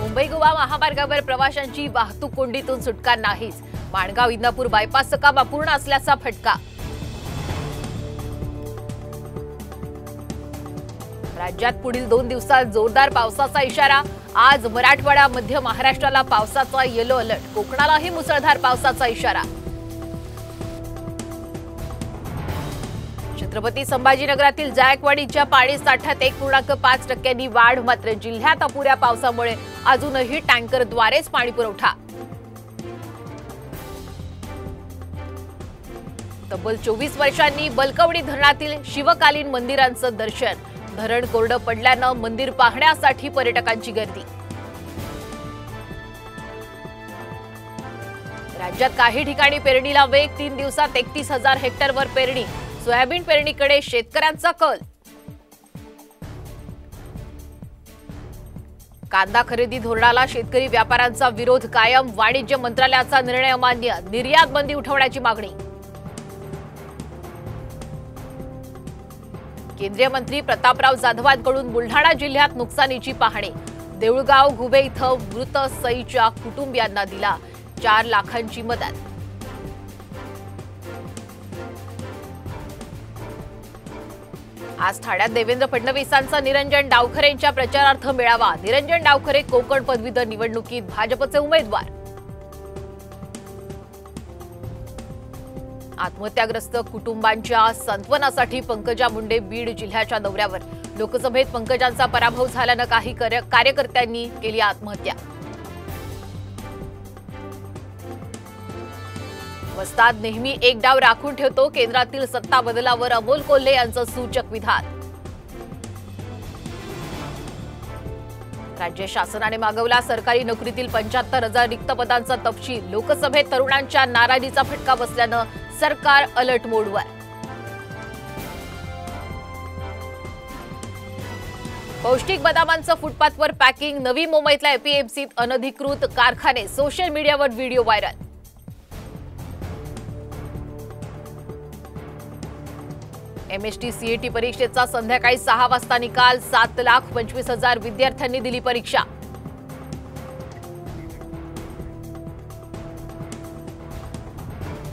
मुंबई गोवा महामार्गावर प्रवाशांची वाहतूक कोंडीतून सुटका नाहीच। माणगाव इंदापूर बायपासचं काम अपूर्ण असल्याचा फटका। राज्यात पुढील 2 दिवसात जोरदार पावसाचा इशारा। आज मराठवाडा मध्य महाराष्ट्राला पावसाचा येलो अलर्ट, कोकणालाही मुसळधार पावसाचा इशारा। छत्रपती संभाजीनगरातील जायकवाडीच्या पाणी साठ्यात 1.5% वाढ। मात्र जिल्ह्यात अपुऱ्या पावसामुळे अजूनही टँकरद्वारेच पाणी पुरवठा। तब्बल 24 वर्षांनी बलकवडी धरणातील शिवकालीन मंदिरांचं दर्शन। धरण कोरडं पडल्यानं मंदिर पाहण्यासाठी पर्यटकांची गर्दी। राज्यात काही ठिकाणी पेरणीला वेग। 3 दिवसात 31,000 हेक्टरवर पेरणी। सोयाबीन पेरणीकडे शेतकऱ्यांचा कल। कांदा खरेदी धोरणाला शेतकरी व्यापाऱ्यांचा विरोध कायम। वाणिज्य मंत्रालयाचा निर्णय अमान्य। निर्यात बंदी उठवण्याची मागणी। केंद्रीय मंत्री प्रतापराव जाधवांकडून बुलढाणा जिल्ह्यात नुकसानीची पाहणी। देऊळगाव घुबे इथं मृत सईच्या कुटुंबियांना दिला 4 लाखांची मदत। आज ठाण्यात देवेंद्र फडणवीसांचा निरंजन डावखरेंच्या प्रचारार्थ मेळावा। निरंजन डावखरे कोकण पदवीधर निवडणुकीत भाजपचे उमेदवार। आत्महत्याग्रस्त कुटुंबांच्या सांत्वनासाठी पंकजा मुंडे बीड जिल्ह्याच्या दौऱ्यावर। लोकसभेत पंकजांचा पराभव झाल्यानं काही कार्यकर्त्यांनी केली आत्महत्या। वस्ताद नेहमी एक डाव राखून ठेवतो। केंद्रातील सत्ता बदलावर अमोल कोल्हे यांचं सूचक विधान। राज्य शासनाने मागवला सरकारी नोकरीतील 75,000 रिक्त पदांचा तपशील। लोकसभेत तरुणांच्या नाराजीचा फटका बसल्यानं सरकार अलर्ट मोडवर। पौष्टिक बदामांचं फुटपाथवर पॅकिंग। नवी मुंबईतल्या एपीएमसीत अनधिकृत कारखाने। सोशल मीडियावर व्हिडिओ व्हायरल। एमएसटी सीईटी परीक्षेचा संध्याकाळी 6 वाजता निकाल। 7,25,000 विद्यार्थ्यांनी दिली परीक्षा।